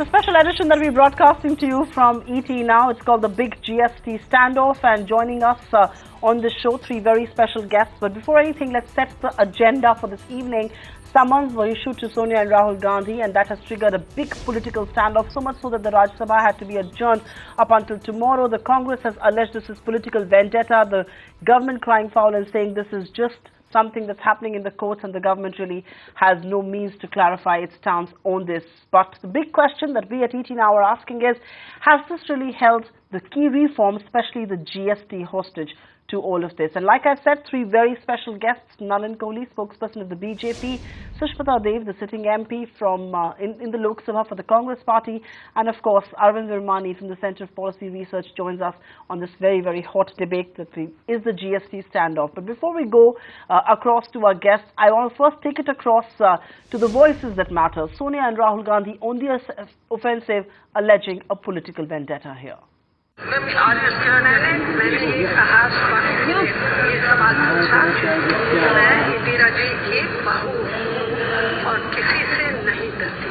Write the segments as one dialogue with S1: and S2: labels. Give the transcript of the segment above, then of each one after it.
S1: It's a special edition that we're broadcasting to you from ET now. It's called the Big GST Standoff, and joining us on the show, three very special guests. But before anything, let's set the agenda for this evening. Summons were issued to Sonia and Rahul Gandhi, and that has triggered a big political standoff, so much so that the Rajya Sabha had to be adjourned up until tomorrow. The Congress has alleged this is political vendetta, the government crying foul and saying this is just something that's happening in the courts, and the government really has no means to clarify its stance on this. But the big question that we at ET now are asking is, has this really held the key reforms, especially the GST, hostage to all of this? And like I said, three very special guests: Nalin S, spokesperson of the BJP; Sushmita, the sitting MP from in the Lok Sabha for the Congress party; and of course Arvind Virmani from the Centre of Policy Research joins us on this very, very hot debate that is the GST standoff. But before we go across to our guests, I want to first take it across to the voices that matter. Sonia and Rahul Gandhi on the offensive, alleging a political vendetta here.
S2: मैंने ये कहा ये सवाल पूछा, मैं इंदिरा जी की बहू और किसी से नहीं डरती.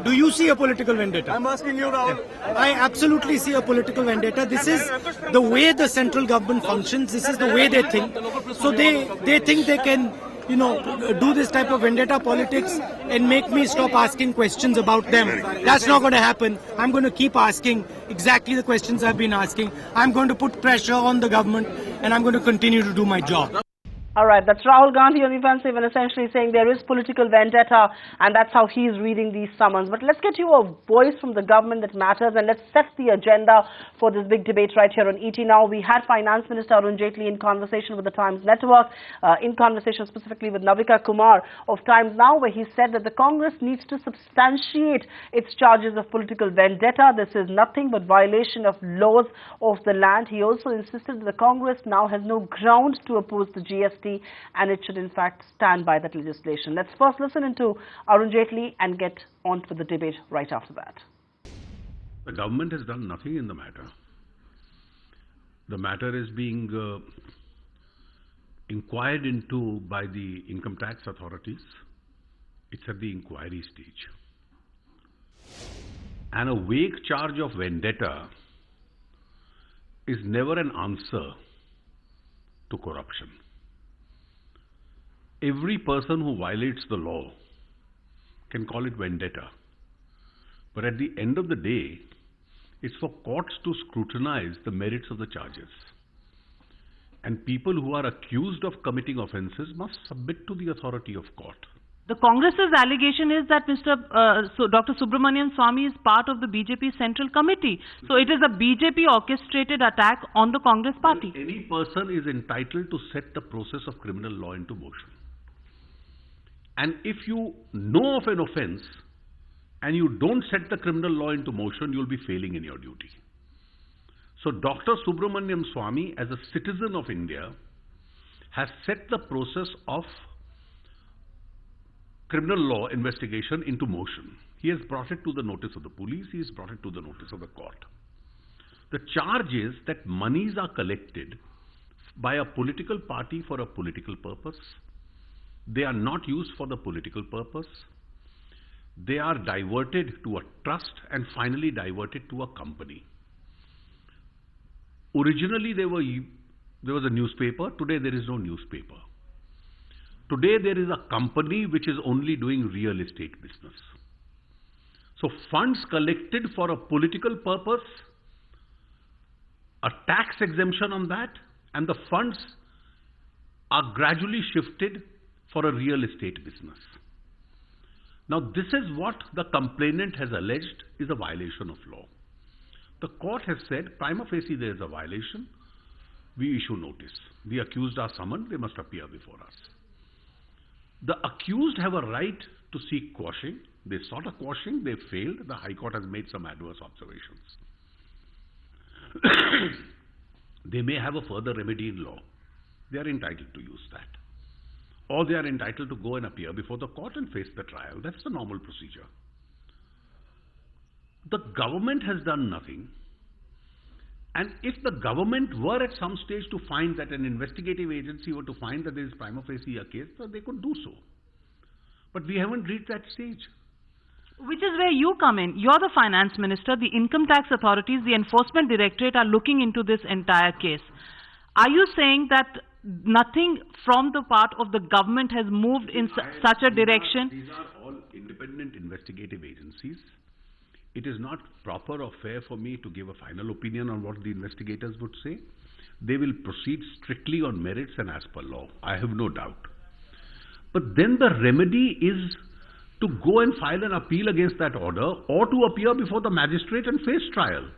S3: Do you see a political vendetta?
S4: I'm asking you, Rahul.
S3: I absolutely see a political vendetta. This is the way the central government functions. This is the way they think. So they think they can, do this type of vendetta politics and make me stop asking questions about them. That's not going to happen. I'm going to keep asking exactly the questions I've been asking. I'm going to put pressure on the government, and I'm going to continue to do my job.
S1: All right, that's Rahul Gandhi on the offensive and essentially saying there is political vendetta, and that's how he's reading these summons. But let's get you a voice from the government that matters, and let's set the agenda for this big debate right here on ET now. We had Finance Minister Arun Jaitley in conversation with the Times Network, in conversation specifically with Navika Kumar of Times Now, where he said that the Congress needs to substantiate its charges of political vendetta. This is nothing but violation of laws of the land. He also insisted that the Congress now has no ground to oppose the GST, and it should in fact stand by that legislation. Let's first listen into Arun Jaitley and get on with the debate right after that.
S5: The government has done nothing in the matter. The matter is being inquired into by the income tax authorities. It's at the inquiry stage. And a vague charge of vendetta is never an answer to corruption. Every person who violates the law can call it vendetta. But at the end of the day, it's for courts to scrutinize the merits of the charges. And people who are accused of committing offences must submit to the authority of court.
S6: The Congress's allegation is that Dr. Subramanian Swamy is part of the BJP Central Committee. So it is a BJP orchestrated attack on the Congress party.
S5: Well, any person is entitled to set the process of criminal law into motion. And if you know of an offence and you don't set the criminal law into motion, you'll be failing in your duty. So Dr. Subramanian Swamy, as a citizen of India, has set the process of criminal law investigation into motion. He has brought it to the notice of the police, he has brought it to the notice of the court. The charge is that monies are collected by a political party for a political purpose. They are not used for the political purpose. They are diverted to a trust and finally diverted to a company. Originally there was a newspaper. Today there is no newspaper. Today there is a company which is only doing real estate business. So funds collected for a political purpose, a tax exemption on that, and the funds are gradually shifted for a real estate business. Now this is what the complainant has alleged is a violation of law. The court has said prima facie there is a violation. We issue notice. The accused are summoned. They must appear before us. The accused have a right to seek quashing. They sought a quashing. They failed. The High Court has made some adverse observations. They may have a further remedy in law. They are entitled to use that. Or they are entitled to go and appear before the court and face the trial. That's the normal procedure. The government has done nothing. And if the government were at some stage to find that an investigative agency were to find that there is prima facie a case, so they could do so. But we haven't reached that stage.
S6: Which is where you come in. You're the finance minister, the income tax authorities, the enforcement directorate are looking into this entire case. Are you saying that nothing from the part of the government has moved in such a direction?
S5: These are all independent investigative agencies. It is not proper or fair for me to give a final opinion on what the investigators would say. They will proceed strictly on merits and as per law. I have no doubt. But then the remedy is to go and file an appeal against that order or to appear before the magistrate and face trial.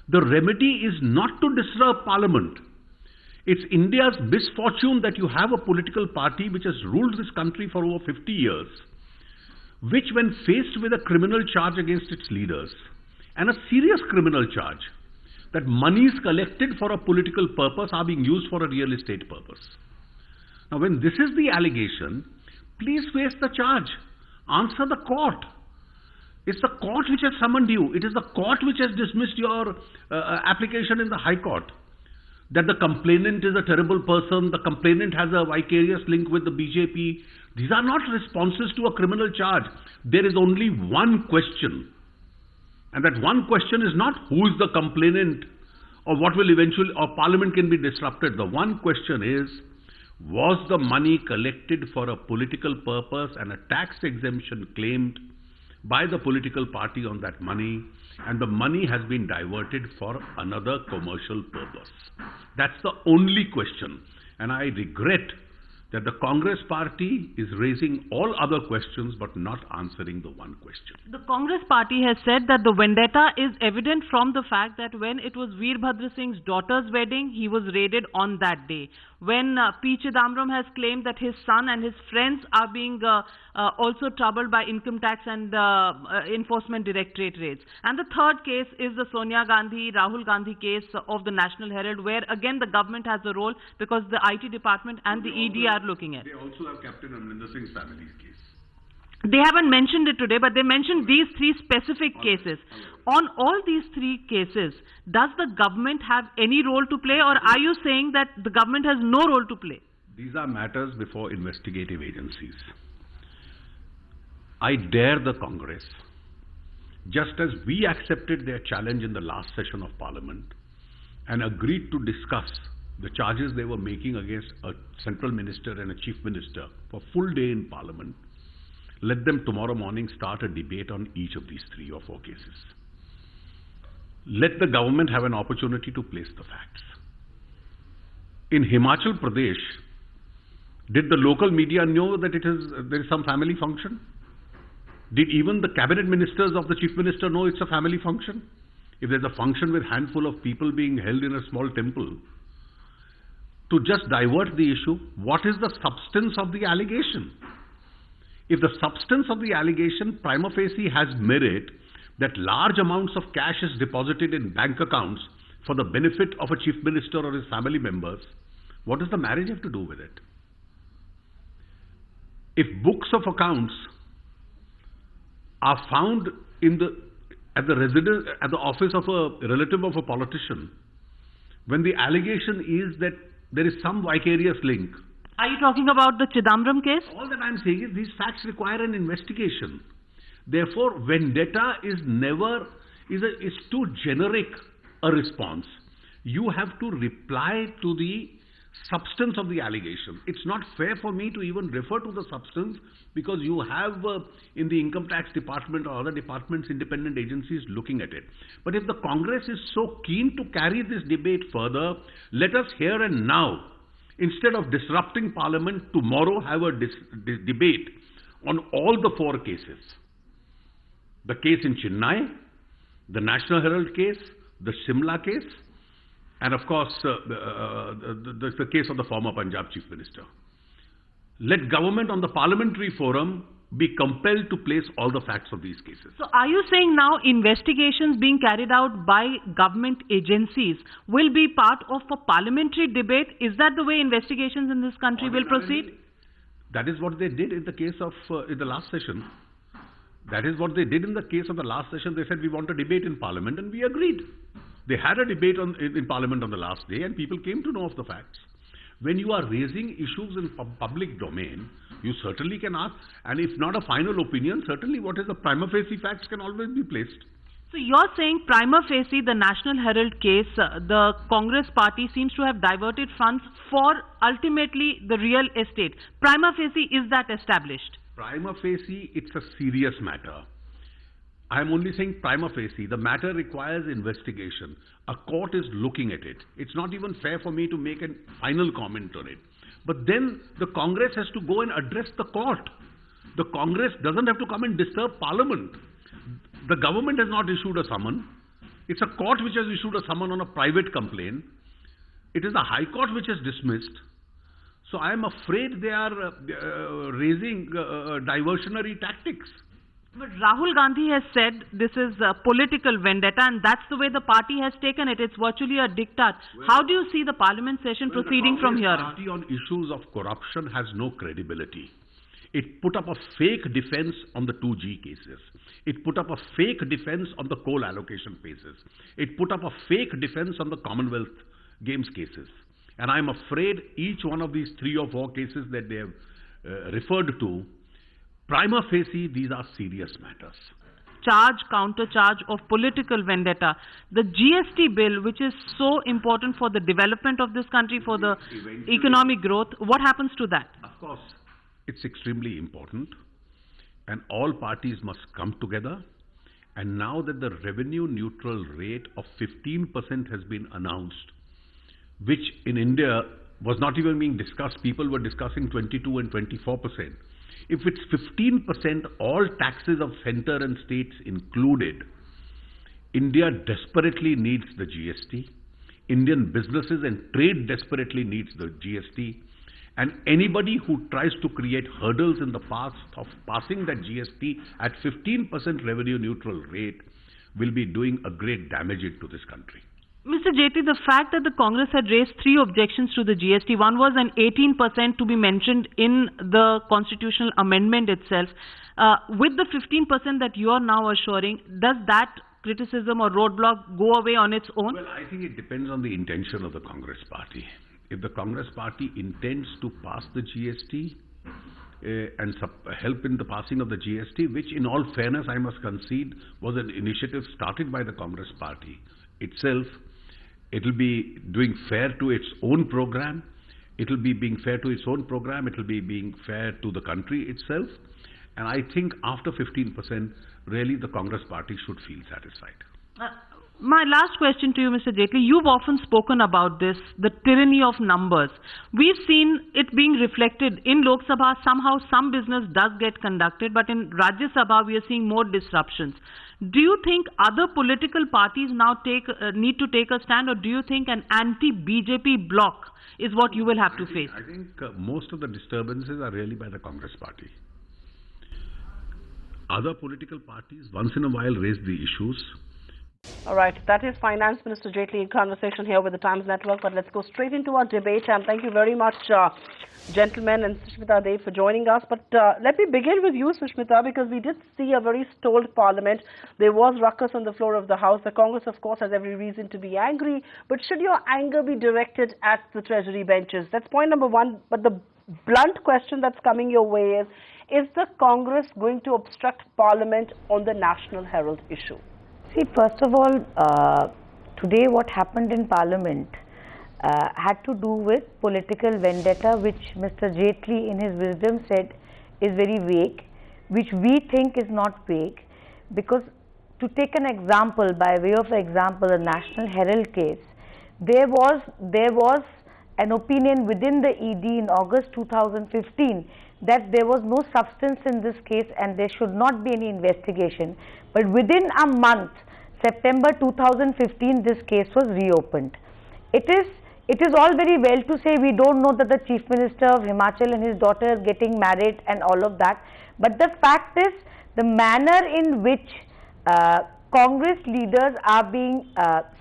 S5: The remedy is not to disturb Parliament. It's India's misfortune that you have a political party which has ruled this country for over 50 years, which when faced with a criminal charge against its leaders, and a serious criminal charge, that monies collected for a political purpose are being used for a real estate purpose. Now when this is the allegation, please face the charge. Answer the court. It's the court which has summoned you. It is the court which has dismissed your application in the High Court. That the complainant is a terrible person, the complainant has a vicarious link with the BJP. These are not responses to a criminal charge. There is only one question. And that one question is not who is the complainant or what will eventually, or Parliament can be disrupted. The one question is, was the money collected for a political purpose and a tax exemption claimed by the political party on that money, and the money has been diverted for another commercial purpose? That's the only question. And I regret that the Congress party is raising all other questions but not answering the one question.
S6: The Congress party has said that the vendetta is evident from the fact that when it was Veerbhadra Singh's daughter's wedding, he was raided on that day. When P. Chidambaram has claimed that his son and his friends are being also troubled by income tax and enforcement directorate raids. And the third case is the Sonia Gandhi, Rahul Gandhi case of the National Herald, where again the government has a role because the IT department and the ED are looking at it.
S5: They also have Captain Amrinder Singh's family's case.
S6: They haven't mentioned it today, but they mentioned these three specific cases. On all these three cases, does the government have any role to play, or are you saying that the government has no role to play?
S5: These are matters before investigative agencies. I dare the Congress, just as we accepted their challenge in the last session of Parliament and agreed to discuss the charges they were making against a central minister and a chief minister for full day in Parliament, let them tomorrow morning start a debate on each of these 3 or 4 cases. Let the government have an opportunity to place the facts. In Himachal Pradesh, did the local media know that there is some family function? Did even the cabinet ministers of the chief minister know it's a family function? If there's a function with a handful of people being held in a small temple, to just divert the issue, what is the substance of the allegation? If the substance of the allegation prima facie has merit, that large amounts of cash is deposited in bank accounts for the benefit of a chief minister or his family members, what does the marriage have to do with it? If books of accounts are found at the office of a relative of a politician, when the allegation is that there is some vicarious link.
S6: Are you talking about the Chidambaram case?
S5: All that I am saying is these facts require an investigation. Therefore, vendetta is too generic a response. You have to reply to the substance of the allegation. It's not fair for me to even refer to the substance because you have in the income tax department or other departments independent agencies looking at it. But if the Congress is so keen to carry this debate further, let us here and now, instead of disrupting Parliament, tomorrow have a debate on all the 4 cases. The case in Chennai, the National Herald case, the Shimla case, and of course the case of the former Punjab Chief Minister. Let government on the parliamentary forum be compelled to place all the facts of these cases.
S6: So are you saying now investigations being carried out by government agencies will be part of a parliamentary debate? Is that the way investigations in this country will proceed?
S5: That is what they did in the case of in the last session. That is what they did in the case of the last session. They said we want a debate in Parliament, and we agreed. They had a debate in Parliament on the last day, and people came to know of the facts. When you are raising issues in public domain, You certainly can ask, and if not a final opinion, certainly what is the prima facie facts can always be placed.
S6: So you're saying prima facie, the National Herald case, the Congress party seems to have diverted funds for ultimately the real estate. Prima facie, is that established?
S5: Prima facie, it's a serious matter. I'm only saying prima facie. The matter requires investigation. A court is looking at it. It's not even fair for me to make a final comment on it. But then the Congress has to go and address the court. The Congress doesn't have to come and disturb Parliament. The government has not issued a summon. It's a court which has issued a summon on a private complaint. It is the High Court which has dismissed. So I am afraid they are raising diversionary tactics.
S6: But Rahul Gandhi has said this is a political vendetta, and that's the way the party has taken it. It's virtually a diktat. How do you see the parliament session proceeding from here?
S5: The party on issues of corruption has no credibility. It put up a fake defense on the 2G cases. It put up a fake defense on the coal allocation cases. It put up a fake defense on the Commonwealth Games cases. And I'm afraid each one of these 3 or 4 cases that they have referred to, prima facie, these are serious matters.
S6: Charge, counter charge of political vendetta. The GST bill, which is so important for the development of this country, for the economic growth, what happens to that?
S5: Of course, it's extremely important, and all parties must come together. And now that the revenue neutral rate of 15% has been announced, which in India was not even being discussed, people were discussing 22 and 24%. If it's 15%, all taxes of center and states included, India desperately needs the GST. Indian businesses and trade desperately needs the GST. And anybody who tries to create hurdles in the path of passing that GST at 15% revenue neutral rate will be doing a great damage to this country.
S6: Mr. Jaitley, the fact that the Congress had raised 3 objections to the GST, one was an 18% to be mentioned in the constitutional amendment itself. With the 15% that you are now assuring, does that criticism or roadblock go away on its own?
S5: Well, I think it depends on the intention of the Congress party. If the Congress party intends to pass the GST and help in the passing of the GST, which in all fairness I must concede was an initiative started by the Congress party itself, it will be doing fair to its own program. It will be being fair to its own program. It will be being fair to the country itself. And I think after 15%, really the Congress party should feel satisfied.
S6: My last question to you, Mr. Jaitley, you've often spoken about this, the tyranny of numbers. We've seen it being reflected in Lok Sabha. Somehow some business does get conducted, but in Rajya Sabha we are seeing more disruptions. Do you think other political parties now need to take a stand, or do you think an anti-BJP bloc is what you will have to face?
S5: I think most of the disturbances are really by the Congress party. Other political parties once in a while raise the issues.
S1: All right, that is Finance Minister Jaitley in conversation here with the Times Network. But let's go straight into our debate. And thank you very much, gentlemen, and Sushmita Dev for joining us. But let me begin with you, Sushmita, because we did see a very stalled Parliament. There was ruckus on the floor of the House. The Congress, of course, has every reason to be angry. But should your anger be directed at the Treasury benches? That's point number one. But the blunt question that's coming your way is the Congress going to obstruct Parliament on the National Herald issue?
S4: See, first of all, today what happened in Parliament had to do with political vendetta, which Mr. Jaitley in his wisdom said is very vague, which we think is not vague, because to take an example, by way of example, the National Herald case, there was an opinion within the ED in August 2015 that there was no substance in this case and there should not be any investigation. But within a month, September 2015, this case was reopened. It is all very well to say we don't know that the Chief Minister of Himachal and his daughter are getting married and all of that. But the fact is, the manner in which Congress leaders are being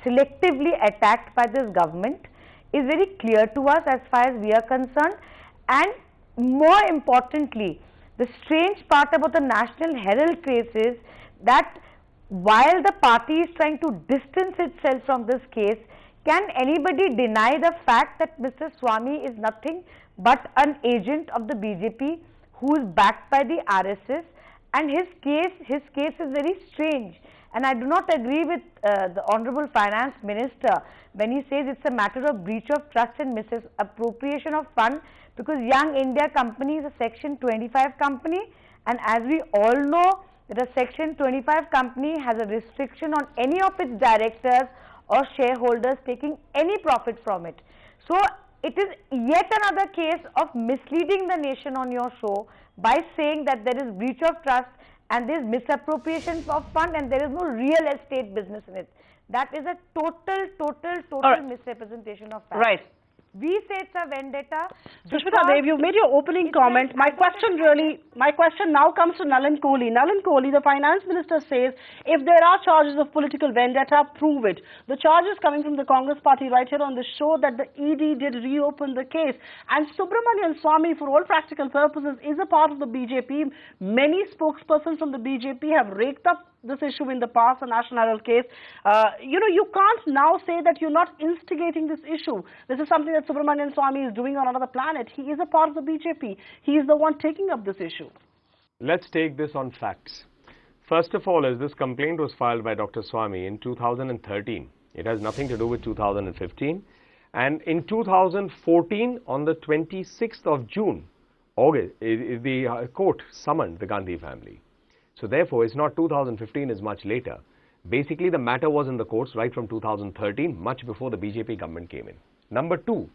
S4: selectively attacked by this government is very clear to us as far as we are concerned. And more importantly, the strange part about the National Herald case is that while the party is trying to distance itself from this case, can anybody deny the fact that Mr. Swamy is nothing but an agent of the BJP who is backed by the RSS, and his case is very strange. And I do not agree with the Honorable Finance Minister when he says it's a matter of breach of trust and misappropriation of fund, because Young India Company is a Section 25 company, and as we all know, that a Section 25 company has a restriction on any of its directors or shareholders taking any profit from it. So it is yet another case of misleading the nation on your show by saying that there is breach of trust and there is misappropriation of fund and there is no real estate business in it. That is a total misrepresentation of facts.
S1: Right.
S4: We say it's a vendetta.
S1: Sushmita Dev, you've made your opening comment. My question now comes to Nalin Kohli. Nalin Kohli, the finance minister, says if there are charges of political vendetta, prove it. The charges coming from the Congress party right here on the show that the ED did reopen the case. And Subramanian Swamy, for all practical purposes, is a part of the BJP. Many spokespersons from the BJP have raked up this issue in the past, the National Herald Case. You can't now say that you're not instigating this issue. This is something that Subramanian Swamy is doing on another planet. He is a part of the BJP. He is the one taking up this issue.
S7: Let's take this on facts. First of all, as this complaint was filed by Dr. Swamy in 2013, it has nothing to do with 2015. And in 2014, on the 26th of June, the court summoned the Gandhi family. So therefore, it's not 2015, is much later. Basically, the matter was in the courts right from 2013, much before the BJP government came in. Number two,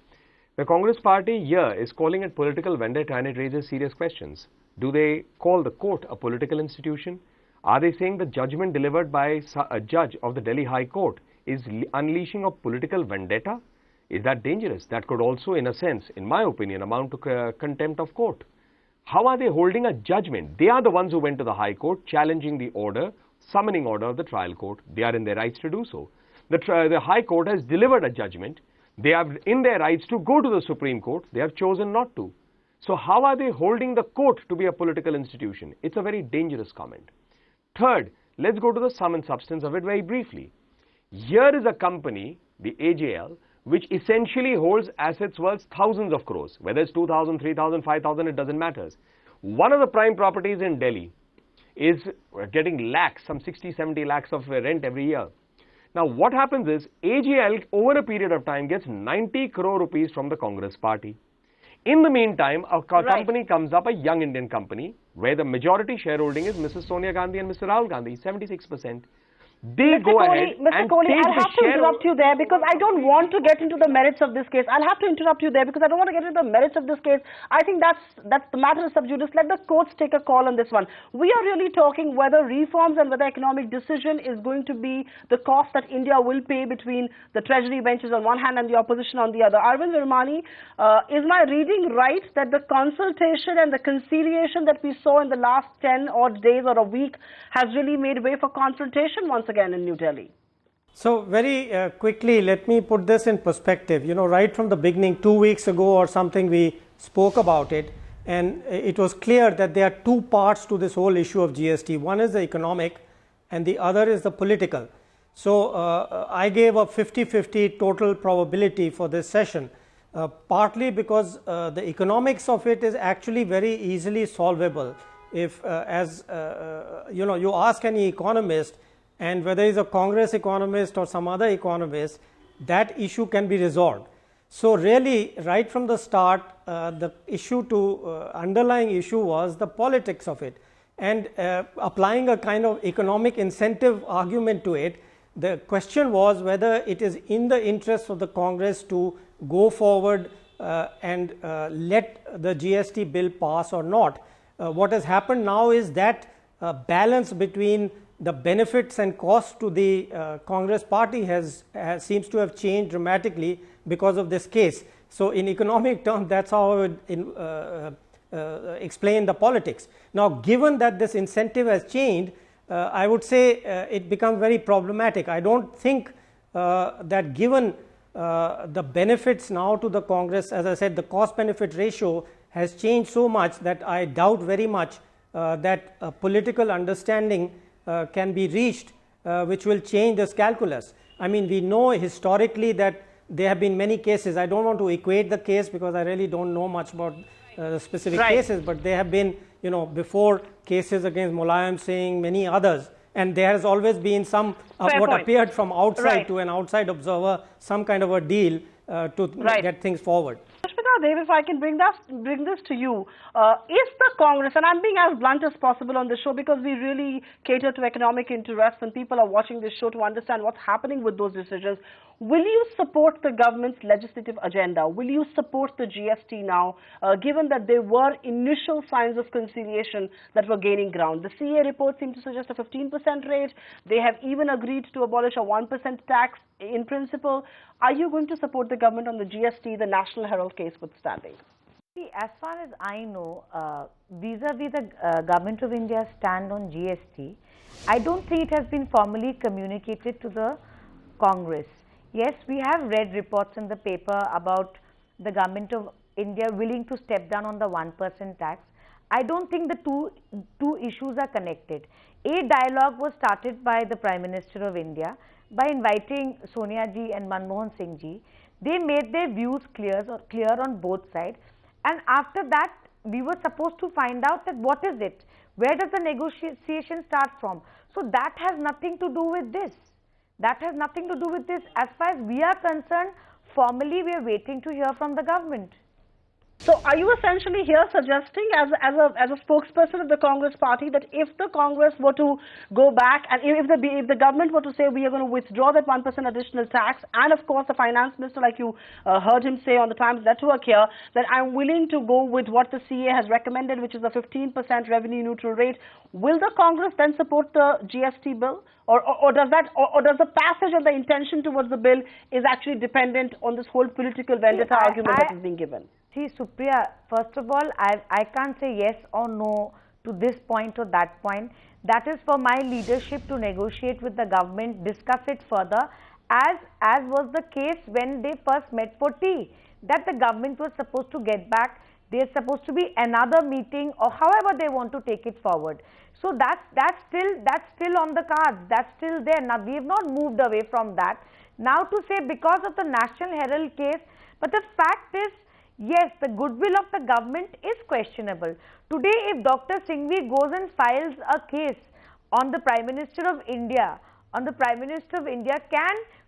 S7: the Congress party here is calling it political vendetta, and it raises serious questions. Do they call the court a political institution? Are they saying the judgment delivered by a judge of the Delhi High Court is unleashing of political vendetta? Is that dangerous? That could also, in a sense, in my opinion, amount to contempt of court. How are they holding a judgment? They are the ones who went to the High Court challenging the order, summoning order of the trial court. They are in their rights to do so. The High Court has delivered a judgment. They are in their rights to go to the Supreme Court. They have chosen not to. So how are they holding the court to be a political institution? It's a very dangerous comment. Third, let's go to the sum and substance of it very briefly. Here is a company, the AJL, which essentially holds assets worth thousands of crores, whether it's 2,000, 3,000, 5,000, it doesn't matter. One of the prime properties in Delhi is getting lakhs, some 60, 70 lakhs of rent every year. Now what happens is AJL over a period of time gets 90 crore rupees from the Congress party. In the meantime, a company comes up, a Young Indian company, where the majority shareholding is Mrs. Sonia Gandhi and Mr. Rahul Gandhi, 76%. They go ahead and
S1: Mr. Kohli, I'll have to interrupt you there because I don't want to get into the merits of this case. I'll have to interrupt you there because I don't want to get into the merits of this case. I think that's the matter is sub judice. Let the courts take a call on this one. We are really talking whether reforms and whether economic decision is going to be the cost that India will pay between the treasury benches on one hand and the opposition on the other. Arvind Virmani, is my reading right that the consultation and the conciliation that we saw in the last 10 odd days or a week has really made way for confrontation once again in New Delhi?
S8: So very quickly, let me put this in perspective. Right from the beginning, 2 weeks ago or something, we spoke about it, and it was clear that there are two parts to this whole issue of GST. One is the economic and the other is the political. So I gave a 50-50 total probability for this session, partly because the economics of it is actually very easily solvable. If you ask any economist, and whether he's a Congress economist or some other economist, that issue can be resolved. So really, right from the start, the underlying issue was the politics of it, and applying a kind of economic incentive argument to it. The question was whether it is in the interest of the Congress to go forward and let the GST bill pass or not. What has happened now is that balance between the benefits and costs to the Congress party seems to have changed dramatically because of this case. So in economic terms, that's how I would explain the politics. Now, given that this incentive has changed, I would say it becomes very problematic. I don't think that given the benefits now to the Congress, as I said, the cost benefit ratio has changed so much that I doubt very much that a political understanding can be reached which will change this calculus. I mean, we know historically that there have been many cases. I don't want to equate the case because I really don't know much about specific cases, but there have been, before cases against Mulayam Singh, many others, and there has always been some what appeared from outside to an outside observer, some kind of a deal to get things forward.
S1: Sushmita, Dev, if I can bring this to you, is the Congress, and I'm being as blunt as possible on the show because we really cater to economic interests and people are watching this show to understand what's happening with those decisions. Will you support the government's legislative agenda? Will you support the GST now, given that there were initial signs of conciliation that were gaining ground? The CA report seemed to suggest a 15% rate. They have even agreed to abolish a 1% tax in principle. Are you going to support the government on the GST, the National Herald case withstanding?
S4: See, as far as I know, vis-a-vis the Government of India's stand on GST, I don't think it has been formally communicated to the Congress. Yes, we have read reports in the paper about the Government of India willing to step down on the 1% tax. I don't think the two issues are connected. A dialogue was started by the Prime Minister of India by inviting Sonia ji and Manmohan Singh ji. They made their views clear on both sides, and after that we were supposed to find out that what is it, where does the negotiation start from. So that has nothing to do with this. That has nothing to do with this. As far as we are concerned, formally we are waiting to hear from the government.
S1: So are you essentially here suggesting as a spokesperson of the Congress party that if the Congress were to go back and if the government were to say we are going to withdraw that 1% additional tax, and of course the finance minister, like you heard him say on the Times network here, that I'm willing to go with what the CA has recommended, which is a 15% revenue neutral rate, will the Congress then support the GST bill? Or does the passage of the intention towards the bill is actually dependent on this whole political vendetta argument that is being given?
S4: See, Supriya, first of all, I can't say yes or no to this point or that point. That is for my leadership to negotiate with the government, discuss it further, as was the case when they first met for tea, that the government was supposed to get back. There's supposed to be another meeting, or however they want to take it forward. So that's still on the cards. That's still there. Now we have not moved away from that. Now to say because of the National Herald case, but the fact is, yes, the goodwill of the government is questionable. Today, if Dr. Singhvi goes and files a case on the Prime Minister of India,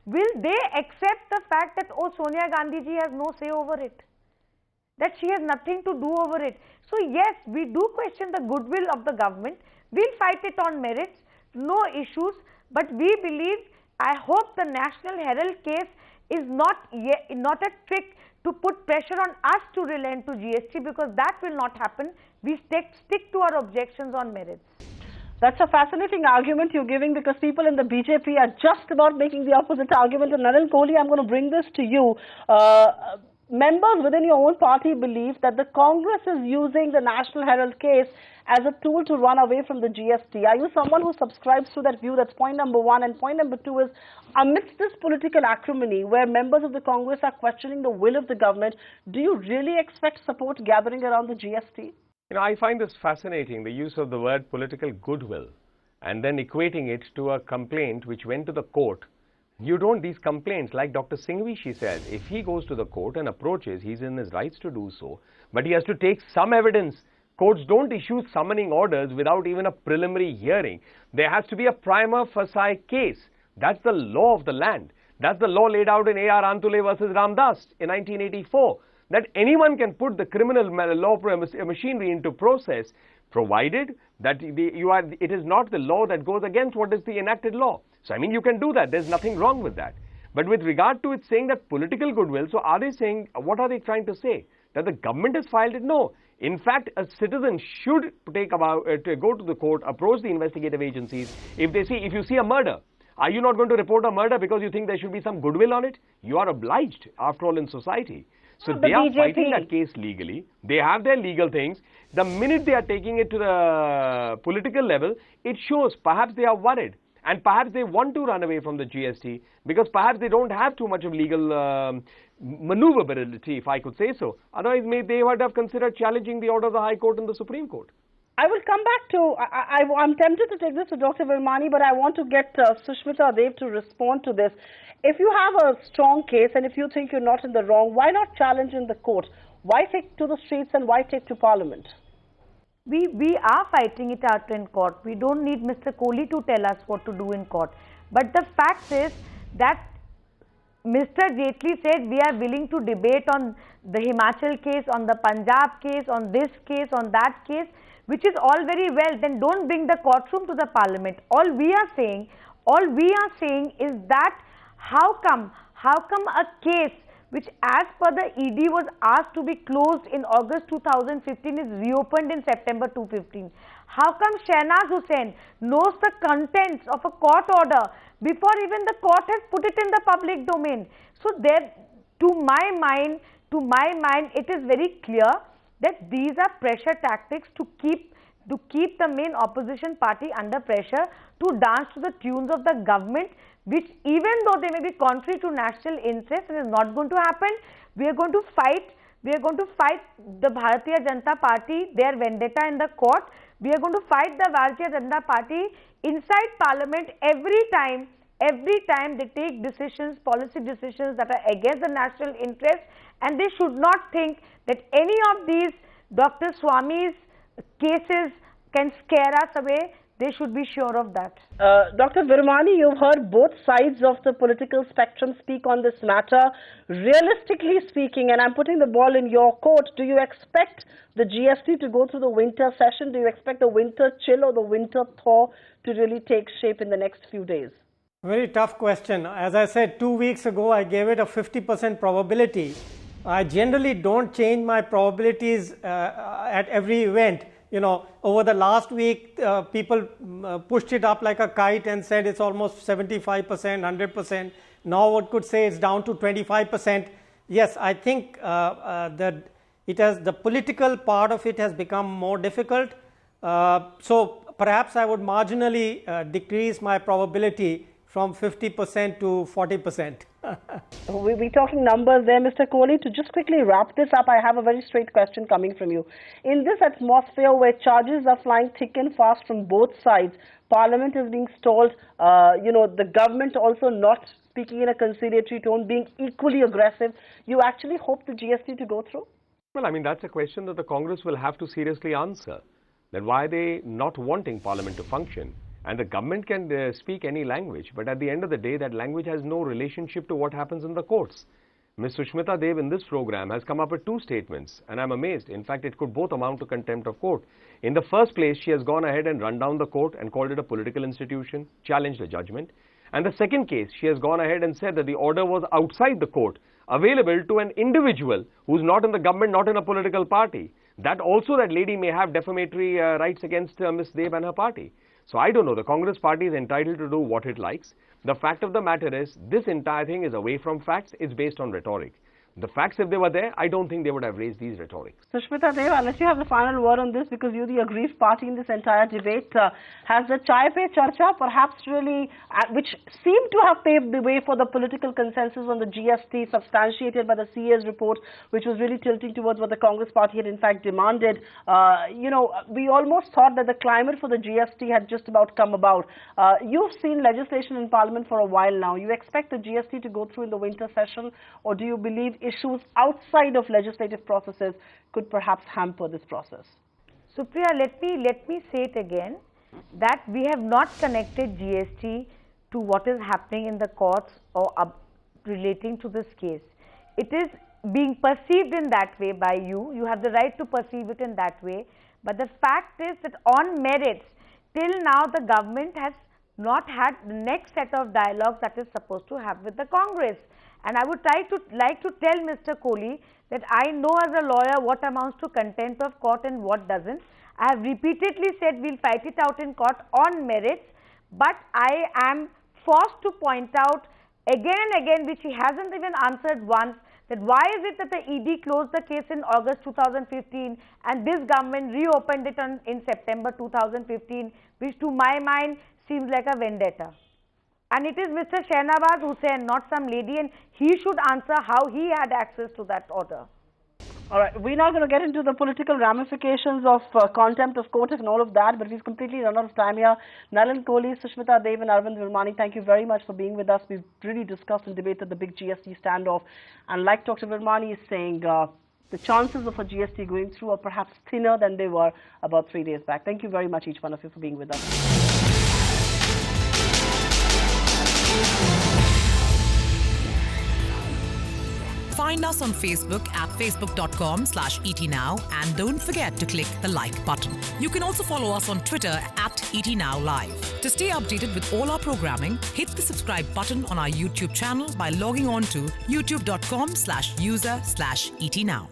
S4: will they accept the fact that, oh, Sonia Gandhi ji has no say over it? That she has nothing to do over it. So yes, we do question the goodwill of the government. We'll fight it on merits, no issues, but we believe, I hope the National Herald case is not a trick to put pressure on us to relent to GST, because that will not happen. We stick to our objections on merits.
S1: That's a fascinating argument you're giving, because people in the BJP are just about making the opposite argument. And Nalin Kohli, I'm going to bring this to you. Members within your own party believe that the Congress is using the National Herald case as a tool to run away from the GST. Are you someone who subscribes to that view? That's point number one. And point number two is, amidst this political acrimony where members of the Congress are questioning the will of the government, do you really expect support gathering around the GST?
S7: I find this fascinating, the use of the word political goodwill and then equating it to a complaint which went to the court. These complaints, like Dr. Singhvi, she said, if he goes to the court and approaches, he's in his rights to do so, but he has to take some evidence. Courts don't issue summoning orders without even a preliminary hearing. There has to be a prima facie case. That's the law of the land. That's the law laid out in A.R. Antule versus Ramdas in 1984, that anyone can put the criminal law machinery into process, provided that it is not the law that goes against what is the enacted law. So, you can do that. There's nothing wrong with that. But with regard to it saying that political goodwill, so are they saying, what are they trying to say? That the government has filed it? No. In fact, a citizen should go to the court, approach the investigative agencies. If you see a murder, are you not going to report a murder because you think there should be some goodwill on it? You are obliged, after all, in society. So they are fighting that case legally. They have their legal things. The minute they are taking it to the political level, it shows perhaps they are worried. And perhaps they want to run away from the GST because perhaps they don't have too much of legal maneuverability, if I could say so. Otherwise, they would have considered challenging the order of the High Court and the Supreme Court.
S1: I will come back to, I'm tempted to take this to Dr. Virmani, but I want to get Sushmita Dev to respond to this. If you have a strong case and if you think you're not in the wrong, why not challenge in the court? Why take to the streets and why take to Parliament?
S4: We are fighting it out in court. We don't need Mr. Kohli to tell us what to do in court. But the fact is that Mr. Jaitley said we are willing to debate on the Himachal case, on the Punjab case, on this case, on that case, which is all very well. Then don't bring the courtroom to the Parliament. All we are saying is that how come a case which as per the ED was asked to be closed in August 2015 is reopened in September 2015. How come Shahnaz Hussain knows the contents of a court order before even the court has put it in the public domain? So there, to my mind, it is very clear that these are pressure tactics to keep the main opposition party under pressure to dance to the tunes of the government, which even though they may be contrary to national interest and is not going to happen, we are going to fight the Bharatiya Janata Party, their vendetta in the court. We are going to fight the Bharatiya Janata Party inside Parliament every time they take decisions, policy decisions that are against the national interest, and they should not think that any of these Dr. Swami's cases can scare us away. They should be sure of that.
S1: Dr. Virmani, you've heard both sides of the political spectrum speak on this matter. Realistically speaking, and I'm putting the ball in your court, do you expect the GST to go through the winter session? Do you expect the winter chill or the winter thaw to really take shape in the next few days?
S8: Very tough question. As I said 2 weeks ago, I gave it a 50% probability. I generally don't change my probabilities at every event. You know, over the last week, people pushed it up like a kite and said it's almost 75%, 100%. Now one could say it's down to 25%. Yes, I think that the political part of it has become more difficult. So perhaps I would marginally decrease my probability from 50% to 40%.
S1: We're talking numbers there, Mr. Kohli. To just quickly wrap this up, I have a very straight question coming from you. In this atmosphere where charges are flying thick and fast from both sides, Parliament is being stalled, the government also not speaking in a conciliatory tone, being equally aggressive, you actually hope the GST to go through?
S7: Well, I mean, that's a question that the Congress will have to seriously answer. That why are they not wanting Parliament to function? And the government can speak any language, but at the end of the day, that language has no relationship to what happens in the courts. Ms. Sushmita Dev in this program has come up with two statements, and I'm amazed. In fact, it could both amount to contempt of court. In the first place, she has gone ahead and run down the court and called it a political institution, challenged the judgment. And the second case, she has gone ahead and said that the order was outside the court, available to an individual who's not in the government, not in a political party. That also, that lady may have defamatory rights against Ms. Dev and her party. So I don't know, the Congress party is entitled to do what it likes. The fact of the matter is, this entire thing is away from facts, it's based on rhetoric. The facts, if they were there, I don't think they would have raised these rhetorics.
S1: Sushmita Dev, unless you have the final word on this, because you're the aggrieved party in this entire debate, has the Chai Pe Charcha perhaps really, which seemed to have paved the way for the political consensus on the GST substantiated by the CA's report, which was really tilting towards what the Congress party had in fact demanded. We almost thought that the climate for the GST had just about come about. You've seen legislation in Parliament for a while now. You expect the GST to go through in the winter session, or do you believe issues outside of legislative processes could perhaps hamper this process?
S4: Supriya, let me say it again, that we have not connected GST to what is happening in the courts or relating to this case. It is being perceived in that way by you. You have the right to perceive it in that way. But the fact is that on merits, till now the government has not had the next set of dialogues that is supposed to have with the Congress. And I would like to tell Mr. Kohli that I know as a lawyer what amounts to contempt of court and what doesn't. I have repeatedly said we'll fight it out in court on merits, but I am forced to point out again and again, which he hasn't even answered once, that why is it that the ED closed the case in August 2015 and this government reopened it in September 2015, which to my mind seems like a vendetta. And it is Mr. Shahnaz Hussain, not some lady, and he should answer how he had access to that order.
S1: All right, we're not going to get into the political ramifications of contempt of court and all of that, but we've completely run out of time here. Nalin, Kohli, Sushmita Dev and Arvind Virmani, thank you very much for being with us. We've really discussed and debated the big GST standoff. And like Dr. Virmani is saying, the chances of a GST going through are perhaps thinner than they were about 3 days back. Thank you very much, each one of you, for being with us.
S9: Find us on Facebook at facebook.com/ETNow and don't forget to click the like button. You can also follow us on Twitter at ETNowLive. To stay updated with all our programming, hit the subscribe button on our YouTube channel by logging on to youtube.com/user/ETNow.